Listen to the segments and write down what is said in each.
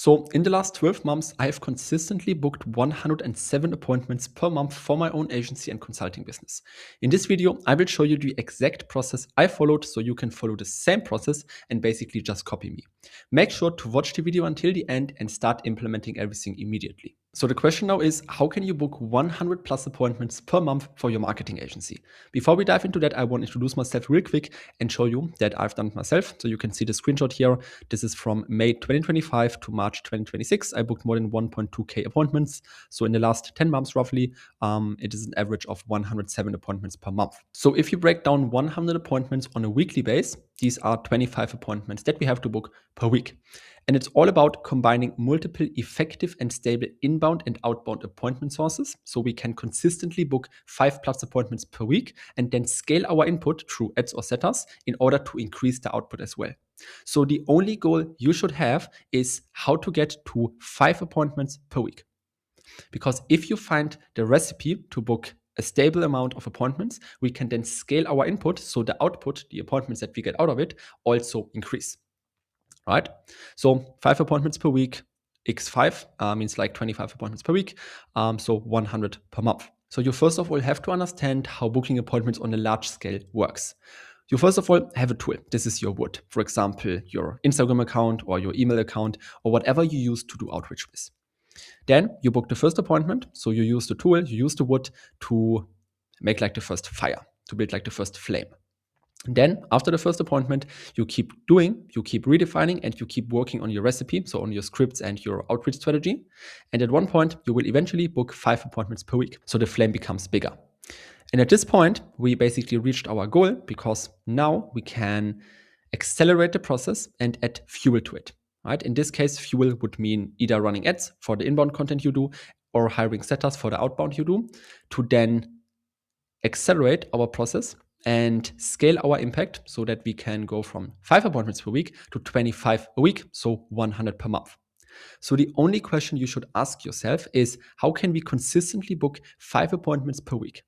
So, in the last 12 months, I have consistently booked 107 appointments per month for my own agency and consulting business. In this video, I will show you the exact process I followed so you can follow the same process and basically just copy me. Make sure to watch the video until the end and start implementing everything immediately. So, the question now is, how can you book 100 plus appointments per month for your marketing agency? Before we dive into that, I want to introduce myself real quick and show you that I've done it myself. So, you can see the screenshot here. This is from May 2025 to March 2026. I booked more than 1.2K appointments. So in the last 10 months, roughly, it is an average of 107 appointments per month. So if you break down 100 appointments on a weekly base, these are 25 appointments that we have to book per week. And it's all about combining multiple effective and stable inbound and outbound appointment sources so we can consistently book 5+ appointments per week and then scale our input through ads or setters in order to increase the output as well. So the only goal you should have is how to get to 5 appointments per week. Because if you find the recipe to book a stable amount of appointments, we can then scale our input so the output, the appointments that we get out of it, also increase. Right? So 5 appointments per week, x5 means like 25 appointments per week, so 100 per month. So you first of all have to understand how booking appointments on a large scale works. You first of all have a tool. This is your wood. For example, your Instagram account or your email account or whatever you use to do outreach with. Then you book the first appointment. So you use the tool, you use the wood to make like the first fire, to build like the first flame. Then after the first appointment, you keep redefining, and you keep working on your recipe, so on your scripts and your outreach strategy. And at one point, you will eventually book 5 appointments per week. So the flame becomes bigger. And at this point, we basically reached our goal because now we can accelerate the process and add fuel to it. Right? In this case, fuel would mean either running ads for the inbound content you do or hiring setters for the outbound you do to then accelerate our process and scale our impact so that we can go from 5 appointments per week to 25 a week, so 100 per month. So the only question you should ask yourself is, how can we consistently book 5 appointments per week?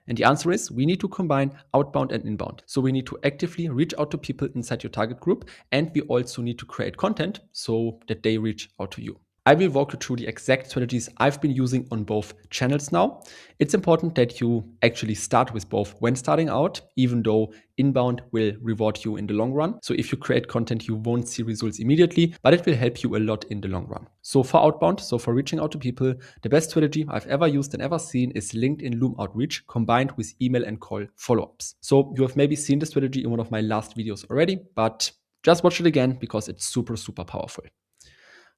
And the answer is, we need to combine outbound and inbound. So we need to actively reach out to people inside your target group, and we also need to create content so that they reach out to you. I will walk you through the exact strategies I've been using on both channels now. It's important that you actually start with both when starting out, even though inbound will reward you in the long run. So if you create content, you won't see results immediately, but it will help you a lot in the long run. So for outbound, so for reaching out to people, the best strategy I've ever used and ever seen is LinkedIn Loom outreach combined with email and call follow-ups. So you have maybe seen the strategy in one of my last videos already, but just watch it again because it's super, super powerful.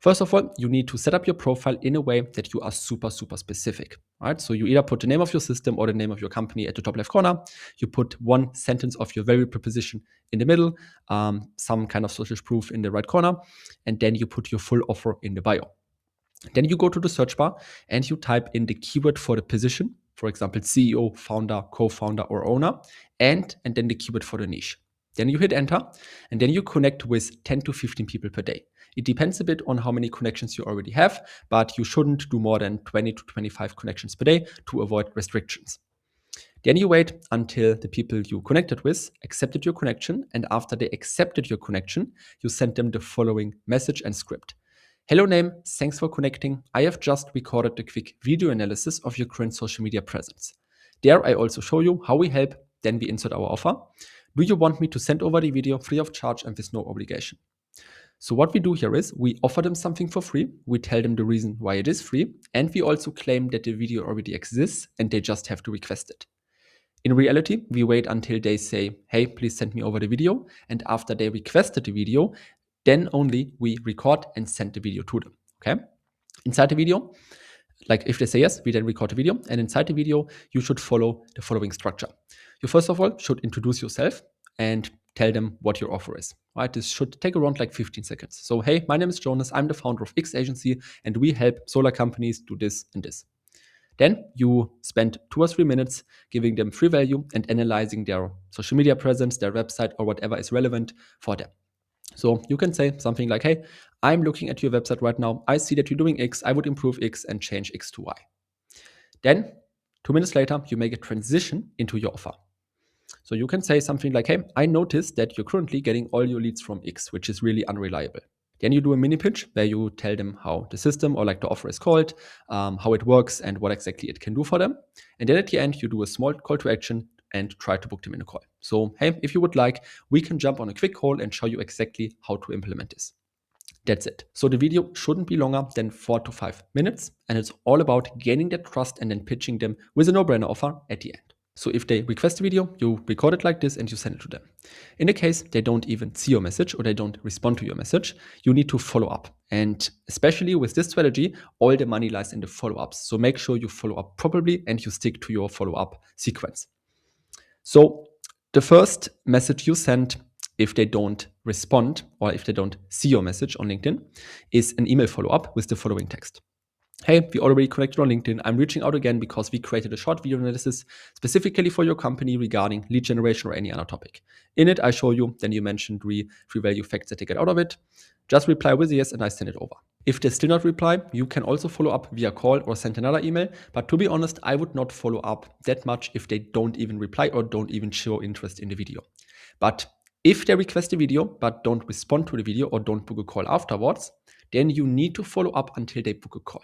First of all, you need to set up your profile in a way that you are super, super specific, right? So you either put the name of your system or the name of your company at the top left corner. You put one sentence of your value proposition in the middle, some kind of social proof in the right corner, and then you put your full offer in the bio. Then you go to the search bar and you type in the keyword for the position, for example, CEO, founder, co-founder, or owner, and then the keyword for the niche. Then you hit enter, and then you connect with 10 to 15 people per day. It depends a bit on how many connections you already have, but you shouldn't do more than 20 to 25 connections per day to avoid restrictions. Then you wait until the people you connected with accepted your connection, and after they accepted your connection, you send them the following message and script. Hello name, thanks for connecting. I have just recorded a quick video analysis of your current social media presence. There I also show you how we help, then we insert our offer. Do you want me to send over the video free of charge and with no obligation? So what we do here is we offer them something for free. We tell them the reason why it is free. And we also claim that the video already exists and they just have to request it. In reality, we wait until they say, hey, please send me over the video. And after they requested the video, then only we record and send the video to them. Okay? Inside the video, like if they say yes, we then record the video. And inside the video, you should follow the following structure. You first of all should introduce yourself and tell them what your offer is. Right? This should take around like 15 seconds. So, hey, my name is Jonas. I'm the founder of X agency, and we help solar companies do this and this. Then you spend 2 or 3 minutes giving them free value and analyzing their social media presence, their website, or whatever is relevant for them. So you can say something like, hey, I'm looking at your website right now. I see that you're doing X. I would improve X and change X to Y. Then 2 minutes later, you make a transition into your offer. So you can say something like, hey, I noticed that you're currently getting all your leads from X, which is really unreliable. Then you do a mini pitch where you tell them how the system or like the offer is called, how it works, and what exactly it can do for them. And then at the end, you do a small call to action and try to book them in a call. So, hey, if you would like, we can jump on a quick call and show you exactly how to implement this. That's it. So the video shouldn't be longer than 4 to 5 minutes, and it's all about gaining their trust and then pitching them with a no-brainer offer at the end. So if they request a video, you record it like this and you send it to them. In the case they don't even see your message or they don't respond to your message, you need to follow up. And especially with this strategy, all the money lies in the follow-ups. So make sure you follow up properly and you stick to your follow-up sequence. So the first message you send, if they don't respond or if they don't see your message on LinkedIn, is an email follow-up with the following text. Hey, we already connected on LinkedIn. I'm reaching out again because we created a short video analysis specifically for your company regarding lead generation or any other topic. In it, I show you, then you mention three value facts that they get out of it. Just reply with yes and I send it over. If they still not reply, you can also follow up via call or send another email. But to be honest, I would not follow up that much if they don't even reply or don't even show interest in the video. But if they request a video but don't respond to the video or don't book a call afterwards, then you need to follow up until they book a call.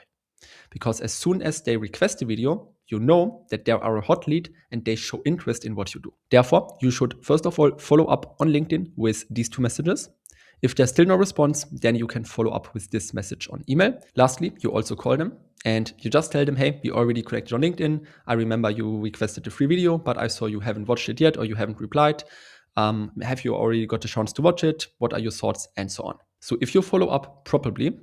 Because as soon as they request a video, you know that they are a hot lead and they show interest in what you do. Therefore, you should first of all follow up on LinkedIn with these two messages. If there's still no response, then you can follow up with this message on email. Lastly, you also call them and you just tell them, hey, we already connected on LinkedIn. I remember you requested a free video, but I saw you haven't watched it yet or you haven't replied. Have you already got a chance to watch it? What are your thoughts? And so on. So if you follow up properly,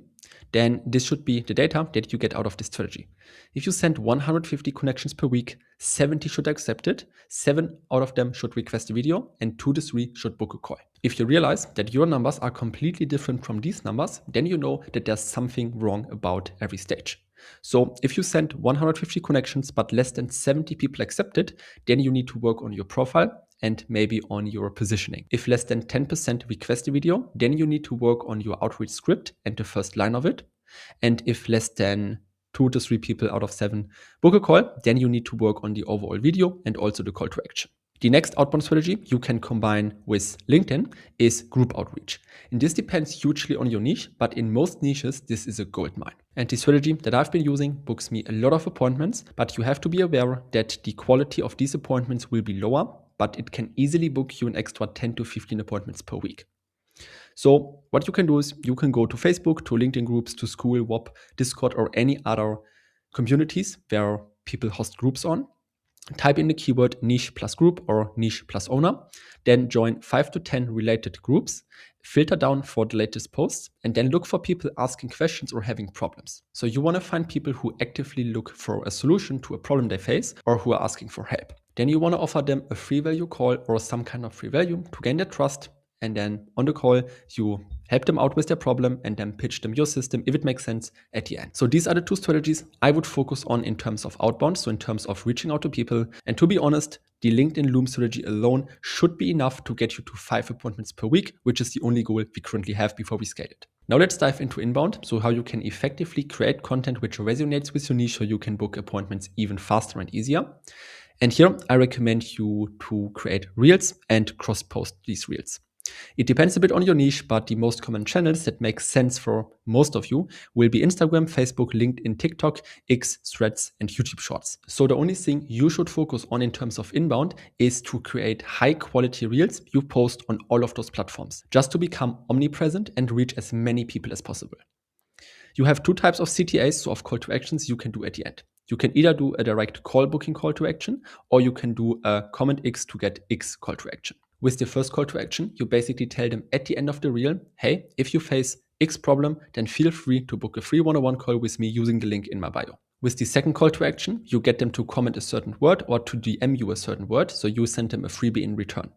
then this should be the data that you get out of this strategy. If you send 150 connections per week, 70 should accept it, 7 out of them should request a video, and 2 to 3 should book a call. If you realize that your numbers are completely different from these numbers, then you know that there's something wrong about every stage. So if you send 150 connections but less than 70 people accept it, then you need to work on your profile and maybe on your positioning. If less than 10% request a video, then you need to work on your outreach script and the first line of it. And if less than 2 to 3 people out of 7 book a call, then you need to work on the overall video and also the call to action. The next outbound strategy you can combine with LinkedIn is group outreach. And this depends hugely on your niche, but in most niches, this is a gold mine. And the strategy that I've been using books me a lot of appointments, but you have to be aware that the quality of these appointments will be lower, but it can easily book you an extra 10 to 15 appointments per week. So what you can do is you can go to Facebook, to LinkedIn groups, to School, WOP, Discord, or any other communities where people host groups on. Type in the keyword niche plus group or niche plus owner, then join 5 to 10 related groups, filter down for the latest posts, and then look for people asking questions or having problems. So you want to find people who actively look for a solution to a problem they face or who are asking for help. Then you want to offer them a free value call or some kind of free value to gain their trust. And then on the call, you help them out with their problem and then pitch them your system if it makes sense at the end. So these are the 2 strategies I would focus on in terms of outbound, so in terms of reaching out to people. And to be honest, the LinkedIn Loom strategy alone should be enough to get you to 5 appointments per week, which is the only goal we currently have before we scale it. Now let's dive into inbound, so how you can effectively create content which resonates with your niche so you can book appointments even faster and easier. And here I recommend you to create reels and cross-post these reels. It depends a bit on your niche, but the most common channels that make sense for most of you will be Instagram, Facebook, LinkedIn, TikTok, X, Threads, and YouTube Shorts. So the only thing you should focus on in terms of inbound is to create high quality reels you post on all of those platforms, just to become omnipresent and reach as many people as possible. You have 2 types of CTAs, so of call to actions you can do at the end. You can either do a direct call booking call to action, or you can do a comment X to get X call to action. With the first call to action, you basically tell them at the end of the reel, hey, if you face X problem, then feel free to book a free one-on-one call with me using the link in my bio. With the second call to action, you get them to comment a certain word or to DM you a certain word, so you send them a freebie in return.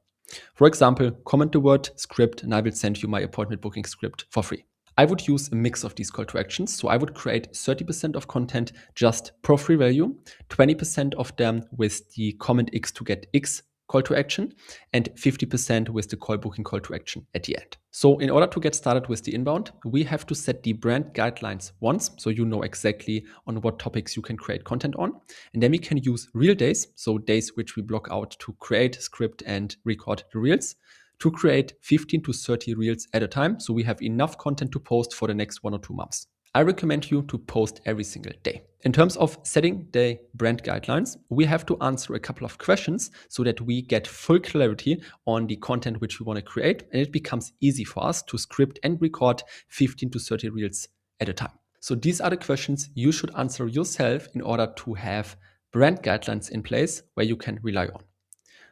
For example, comment the word script and I will send you my appointment booking script for free. I would use a mix of these call to actions. So I would create 30% of content just pro free value, 20% of them with the comment X to get X call to action, and 50% with the call booking call to action at the end. So in order to get started with the inbound, we have to set the brand guidelines once, so you know exactly on what topics you can create content on. And then we can use real days, so days which we block out to create, script, and record the reels, to create 15 to 30 reels at a time, so we have enough content to post for the next 1 or 2 months. I recommend you to post every single day. In terms of setting the brand guidelines, we have to answer a couple of questions so that we get full clarity on the content which we want to create, and it becomes easy for us to script and record 15 to 30 reels at a time. So these are the questions you should answer yourself in order to have brand guidelines in place where you can rely on.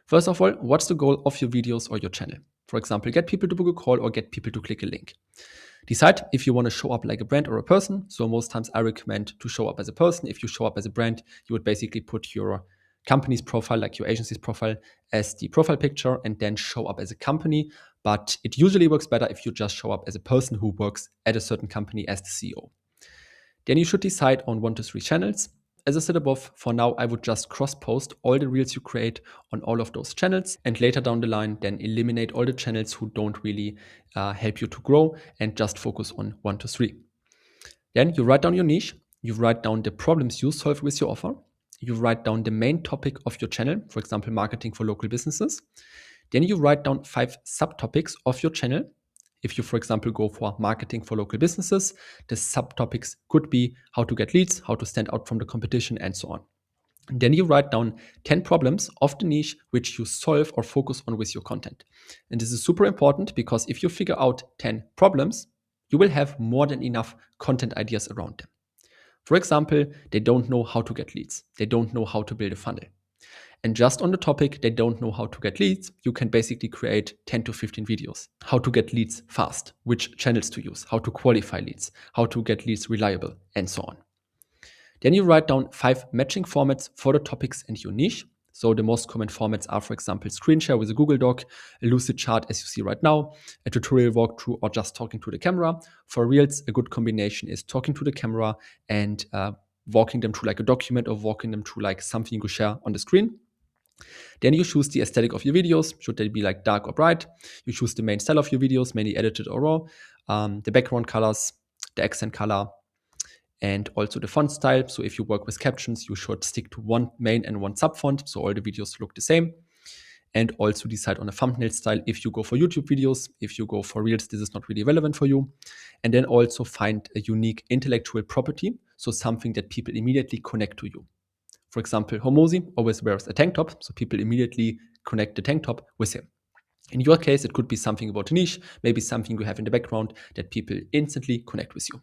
First of all, what's the goal of your videos or your channel? For example, get people to book a call or get people to click a link. Decide if you want to show up like a brand or a person. So most times I recommend to show up as a person. If you show up as a brand, you would basically put your company's profile, like your agency's profile, as the profile picture and then show up as a company. But it usually works better if you just show up as a person who works at a certain company as the CEO. Then you should decide on 1 to 3 channels. As I said above, for now, I would just cross-post all the reels you create on all of those channels, and later down the line, then eliminate all the channels who don't really help you to grow and just focus on 1 to 3. Then you write down your niche, you write down the problems you solve with your offer, you write down the main topic of your channel, for example, marketing for local businesses. Then you write down 5 subtopics of your channel. If you, for example, go for marketing for local businesses, the subtopics could be how to get leads, how to stand out from the competition, and so on. And then you write down 10 problems of the niche which you solve or focus on with your content. And this is super important because if you figure out 10 problems, you will have more than enough content ideas around them. For example, they don't know how to get leads. They don't know how to build a funnel. And just on the topic, they don't know how to get leads, you can basically create 10 to 15 videos. How to get leads fast, which channels to use, how to qualify leads, how to get leads reliable, and so on. Then you write down 5 matching formats for the topics and your niche. So the most common formats are, for example, screen share with a Google Doc, a lucid chart as you see right now, a tutorial walkthrough, or just talking to the camera. For Reels, a good combination is talking to the camera and walking them through like a document or walking them through like something you share on the screen. Then you choose the aesthetic of your videos. Should they be like dark or bright? You choose the main style of your videos, mainly edited or raw, the background colors, the accent color, and also the font style. So if you work with captions, you should stick to one main and one sub font, so all the videos look the same. And also decide on a thumbnail style if you go for YouTube videos. If you go for Reels, this is not really relevant for you. And then also find a unique intellectual property, so something that people immediately connect to you. For example, Homosi always wears a tank top, so people immediately connect the tank top with him. In your case, it could be something about a niche, maybe something you have in the background that people instantly connect with you.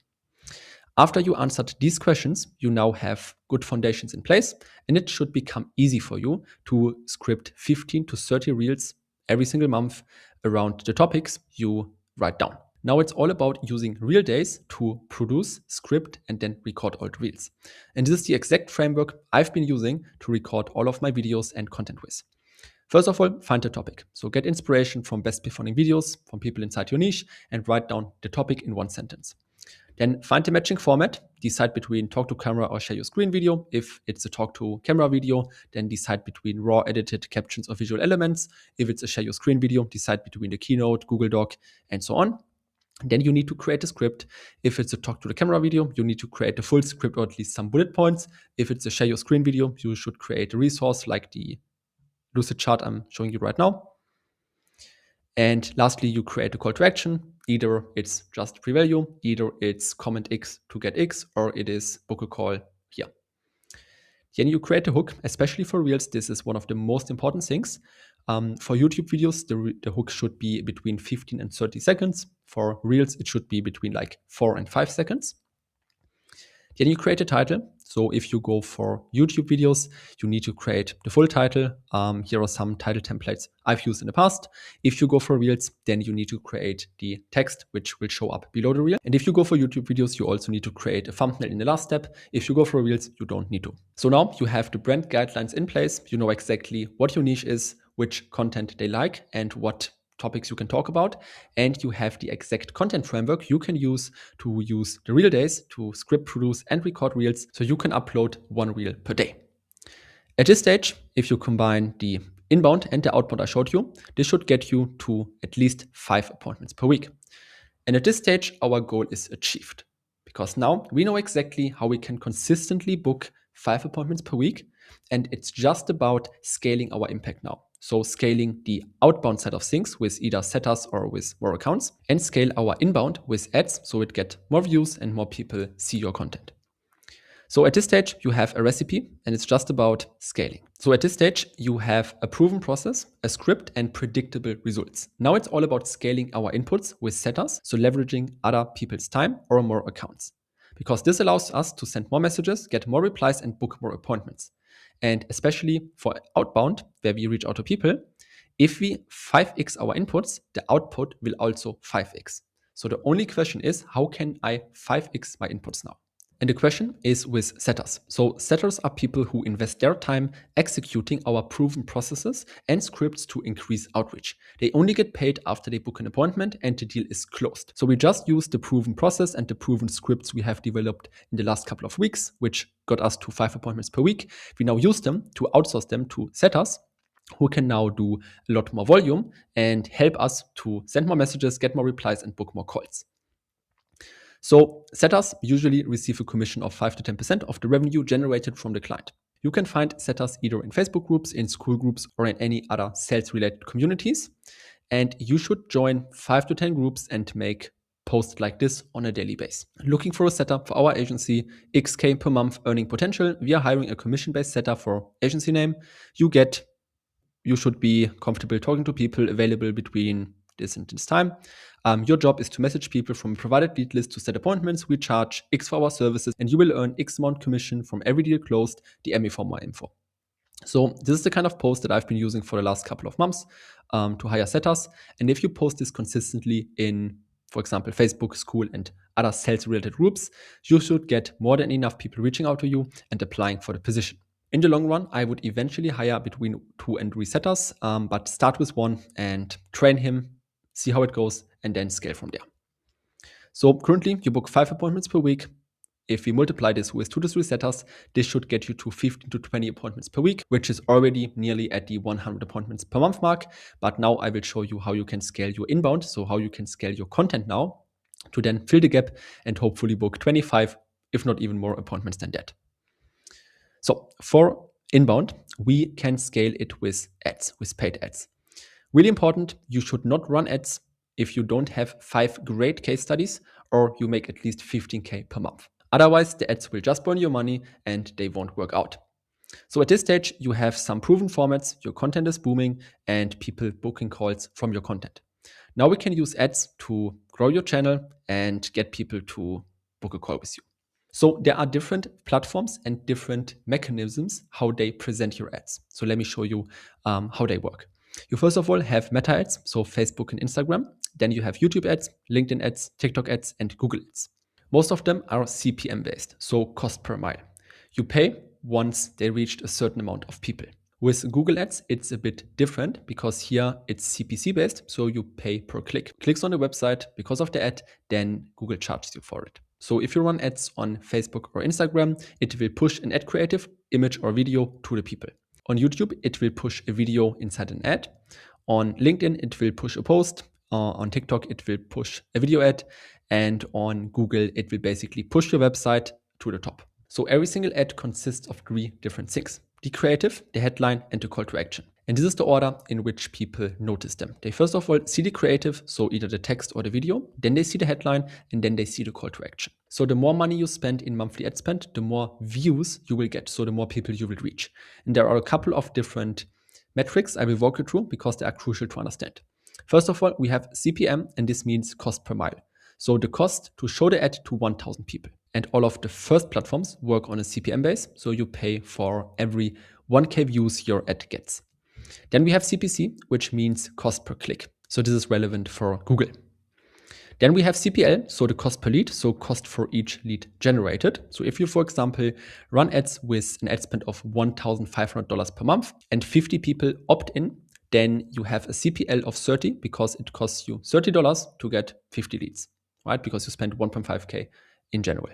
After you answered these questions, you now have good foundations in place, and it should become easy for you to script 15 to 30 reels every single month around the topics you write down. Now it's all about using real days to produce, script, and then record all the reels. And this is the exact framework I've been using to record all of my videos and content with. First of all, find a topic. So get inspiration from best performing videos from people inside your niche and write down the topic in one sentence. Then find the matching format, decide between talk to camera or share your screen video. If it's a talk to camera video, then decide between raw edited captions or visual elements. If it's a share your screen video, decide between the Keynote, Google Doc, and so on. Then you need to create a script. If it's a talk to the camera video, you need to create a full script or at least some bullet points. If it's a share your screen video, you should create a resource like the lucid chart I'm showing you right now. And lastly, you create a call to action. Either it's just free value, either it's comment X to get X, or it is book a call here. Then you create a hook, especially for Reels. This is one of the most important things. For YouTube videos, the hook should be between 15 and 30 seconds. For Reels, it should be between like 4 and 5 seconds. Then you create a title. So if you go for YouTube videos, you need to create the full title. Here are some title templates I've used in the past. If you go for Reels, then you need to create the text, which will show up below the reel. And if you go for YouTube videos, you also need to create a thumbnail in the last step. If you go for Reels, you don't need to. So now you have the brand guidelines in place. You know exactly what your niche is, which content they like, and what topics you can talk about, and you have the exact content framework you can use to use the real days to script, produce, and record reels so you can upload 1 reel per day. At this stage, if you combine the inbound and the outbound I showed you, this should get you to at least 5 appointments per week. And at this stage, our goal is achieved because now we know exactly how we can consistently book 5 appointments per week, and it's just about scaling our impact now. So scaling the outbound side of things with either setters or with more accounts, and scale our inbound with ads so it get more views and more people see your content. So at this stage, you have a recipe and it's just about scaling. So at this stage, you have a proven process, a script, and predictable results. Now it's all about scaling our inputs with setters, so leveraging other people's time or more accounts. Because this allows us to send more messages, get more replies, and book more appointments. And especially for outbound, where we reach out to people, if we 5x our inputs, the output will also 5x. So the only question is, how can I 5x my inputs now? And the question is with setters. So setters are people who invest their time executing our proven processes and scripts to increase outreach. They only get paid after they book an appointment and the deal is closed. So we just use the proven process and the proven scripts we have developed in the last couple of weeks, which got us to 5 appointments per week. We now use them to outsource them to setters who can now do a lot more volume and help us to send more messages, get more replies, and book more calls. So setters usually receive a commission of 5 to 10% of the revenue generated from the client. You can find setters either in Facebook groups, in school groups, or in any other sales-related communities. And you should join 5 to 10 groups and make posts like this on a daily basis. Looking for a setter for our agency, XK per month earning potential. We are hiring a commission-based setter for agency name. You should be comfortable talking to people, available between this and this time. Your job is to message people from a provided lead list to set appointments. We charge X for our services, and you will earn X amount commission from every deal closed. DM me for more info. So this is the kind of post that I've been using for the last couple of months to hire setters. And if you post this consistently in, for example, Facebook, school, and other sales-related groups, you should get more than enough people reaching out to you and applying for the position. In the long run, I would eventually hire between 2 and 3 setters, but start with one and train him, see how it goes, and then scale from there. So currently, you book 5 appointments per week. If we multiply this with 2 to 3 setters, this should get you to 15 to 20 appointments per week, which is already nearly at the 100 appointments per month mark. But now I will show you how you can scale your inbound, so how you can scale your content now to then fill the gap and hopefully book 25, if not even more appointments than that. So for inbound, we can scale it with ads, with paid ads. Really important, you should not run ads if you don't have 5 great case studies or you make at least 15K per month. Otherwise, the ads will just burn your money and they won't work out. So at this stage, you have some proven formats, your content is booming, and people booking calls from your content. Now we can use ads to grow your channel and get people to book a call with you. So there are different platforms and different mechanisms how they present your ads. So let me show you how they work. You first of all have meta ads, so Facebook and Instagram. Then you have YouTube ads, LinkedIn ads, TikTok ads, and Google ads. Most of them are CPM based, so cost per mile. You pay once they reached a certain amount of people. With Google ads, it's a bit different because here it's CPC based, so you pay per click. Clicks on the website because of the ad, then Google charges you for it. So if you run ads on Facebook or Instagram, it will push an ad creative, image or video to the people. On YouTube, it will push a video inside an ad. On LinkedIn, it will push a post. On TikTok, it will push a video ad. And on Google, it will basically push your website to the top. So every single ad consists of 3 different things: the creative, the headline, and the call to action. And this is the order in which people notice them. They first of all see the creative, so either the text or the video, then they see the headline, and then they see the call to action. So the more money you spend in monthly ad spend, the more views you will get, so the more people you will reach. And there are a couple of different metrics I will walk you through because they are crucial to understand. First of all, we have CPM, and this means cost per mile. So the cost to show the ad to 1,000 people. And all of the first platforms work on a CPM base, so you pay for every 1K views your ad gets. Then we have CPC, which means cost per click. So this is relevant for Google. Then we have CPL, so the cost per lead, so cost for each lead generated. So if you, for example, run ads with an ad spend of $1,500 per month and 50 people opt in, then you have a CPL of 30 because it costs you $30 to get 50 leads, right? Because you spend 1.5K in general.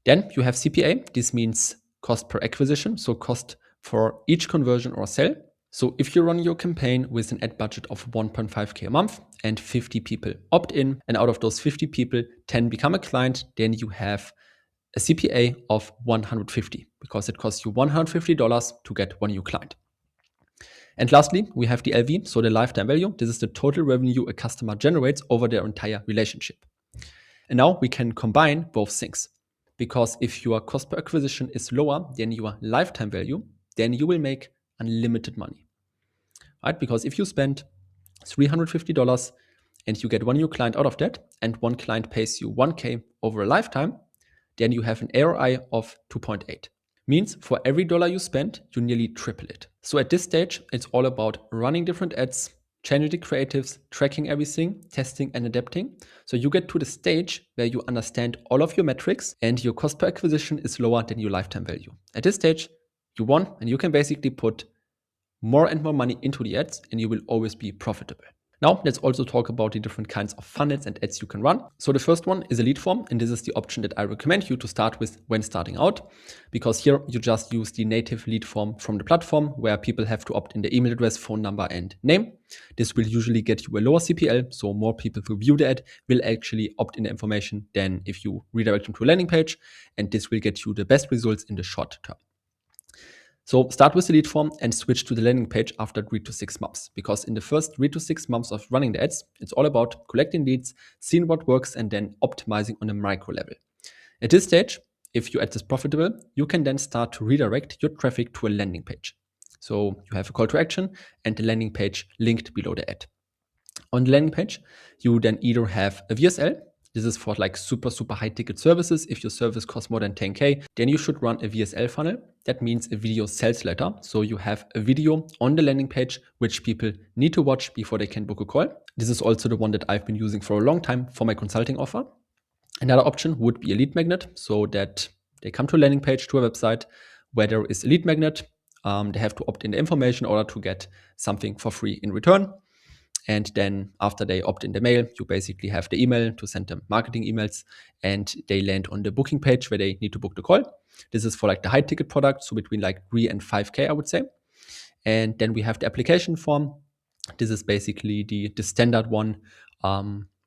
Then you have CPA. This means cost per acquisition, so cost for each conversion or sale. So if you run your campaign with an ad budget of 1.5K a month and 50 people opt in, and out of those 50 people, 10 become a client, then you have a CPA of 150 because it costs you $150 to get one new client. And lastly, we have the LV, so the lifetime value. This is the total revenue a customer generates over their entire relationship. And now we can combine both things. Because if your cost per acquisition is lower than your lifetime value, then you will make unlimited money, right? Because if you spend $350 and you get one new client out of that, and one client pays you 1K over a lifetime, then you have an ROI of 2.8. Means for every dollar you spend, you nearly triple it. So at this stage, it's all about running different ads, changing the creatives, tracking everything, testing and adapting. So you get to the stage where you understand all of your metrics and your cost per acquisition is lower than your lifetime value. At this stage, you won, and you can basically put more and more money into the ads and you will always be profitable. Now, let's also talk about the different kinds of funnels and ads you can run. So the first one is a lead form, and this is the option that I recommend you to start with when starting out, because here you just use the native lead form from the platform where people have to opt in the email address, phone number, and name. This will usually get you a lower CPL, so more people who view the ad will actually opt in the information than if you redirect them to a landing page, and this will get you the best results in the short term. So start with the lead form and switch to the landing page after 3 to 6 months, because in the first 3 to 6 months of running the ads, it's all about collecting leads, seeing what works, and then optimizing on a micro level. At this stage, if your ad is profitable, you can then start to redirect your traffic to a landing page. So you have a call to action and the landing page linked below the ad. On the landing page, you then either have a VSL. This is for like super high ticket services. If your service costs more than 10K, then you should run a VSL funnel. That means a video sales letter. So you have a video on the landing page, which people need to watch before they can book a call. This is also the one that I've been using for a long time for my consulting offer. Another option would be a lead magnet, so that they come to a landing page, to a website where there is a lead magnet. They have to opt in the information in order to get something for free in return. And then after they opt in the mail, you basically have the email to send them marketing emails, and they land on the booking page where they need to book the call. This is for like the high ticket product, so between like 3 and 5K, I would say. And then we have the application form. This is basically the standard one,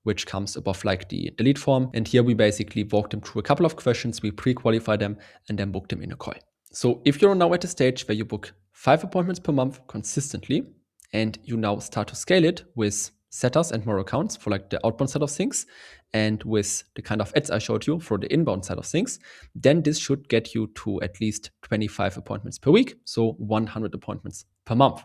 which comes above like the lead form. And here we basically walk them through a couple of questions, we pre-qualify them, and then book them in a call. So if you're now at a stage where you book 5 appointments per month consistently, and you now start to scale it with setters and more accounts for like the outbound side of things, and with the kind of ads I showed you for the inbound side of things, then this should get you to at least 25 appointments per week, so 100 appointments per month.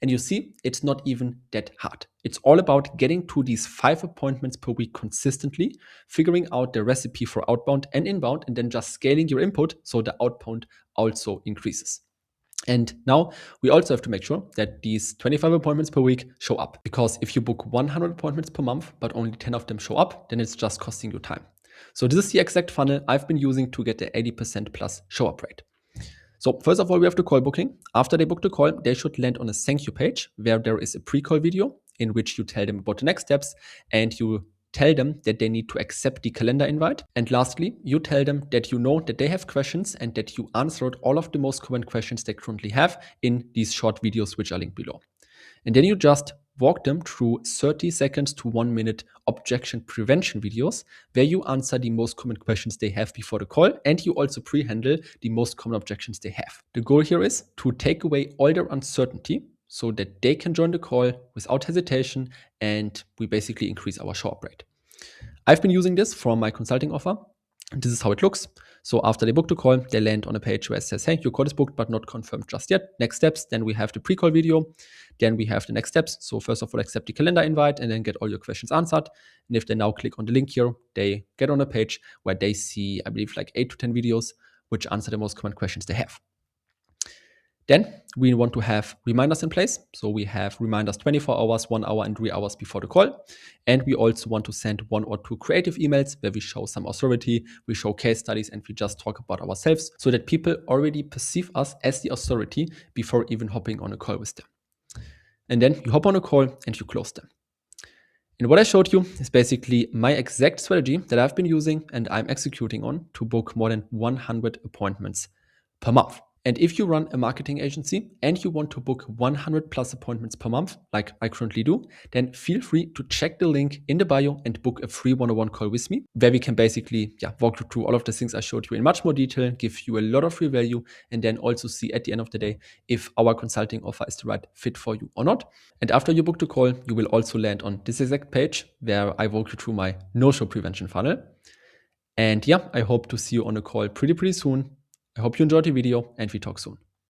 And you see, it's not even that hard. It's all about getting to these 5 appointments per week consistently, figuring out the recipe for outbound and inbound, and then just scaling your input so the outbound also increases. And now we also have to make sure that these 25 appointments per week show up, because if you book 100 appointments per month, but only 10 of them show up, then it's just costing you time. So this is the exact funnel I've been using to get the 80% plus show up rate. So first of all, we have the call booking. After they book the call, they should land on a thank you page where there is a pre-call video in which you tell them about the next steps, and you tell them that they need to accept the calendar invite. And lastly, you tell them that you know that they have questions and that you answered all of the most common questions they currently have in these short videos, which are linked below. And then you just walk them through 30 seconds to 1 minute objection prevention videos where you answer the most common questions they have before the call, and you also pre-handle the most common objections they have. The goal here is to take away all their uncertainty so that they can join the call without hesitation, and we basically increase our show up rate. I've been using this for my consulting offer. This is how it looks. So after they book the call, they land on a page where it says, hey, your call is booked but not confirmed just yet. Next steps. Then we have the pre-call video. Then we have the next steps. So first of all, accept the calendar invite and then get all your questions answered. And if they now click on the link here, they get on a page where they see, I believe, like 8 to 10 videos which answer the most common questions they have. Then we want to have reminders in place. So we have reminders 24 hours, 1 hour, and 3 hours before the call. And we also want to send 1 or 2 creative emails where we show some authority, we show case studies, and we just talk about ourselves so that people already perceive us as the authority before even hopping on a call with them. And then you hop on a call and you close them. And what I showed you is basically my exact strategy that I've been using and I'm executing on to book more than 100 appointments per month. And if you run a marketing agency and you want to book 100 plus appointments per month, like I currently do, then feel free to check the link in the bio and book a free one-on-one call with me, where we can basically walk you through all of the things I showed you in much more detail, give you a lot of free value, and then also see at the end of the day if our consulting offer is the right fit for you or not. And after you book the call, you will also land on this exact page where I walk you through my no-show prevention funnel. And I hope to see you on a call pretty soon. I hope you enjoyed the video and we talk soon.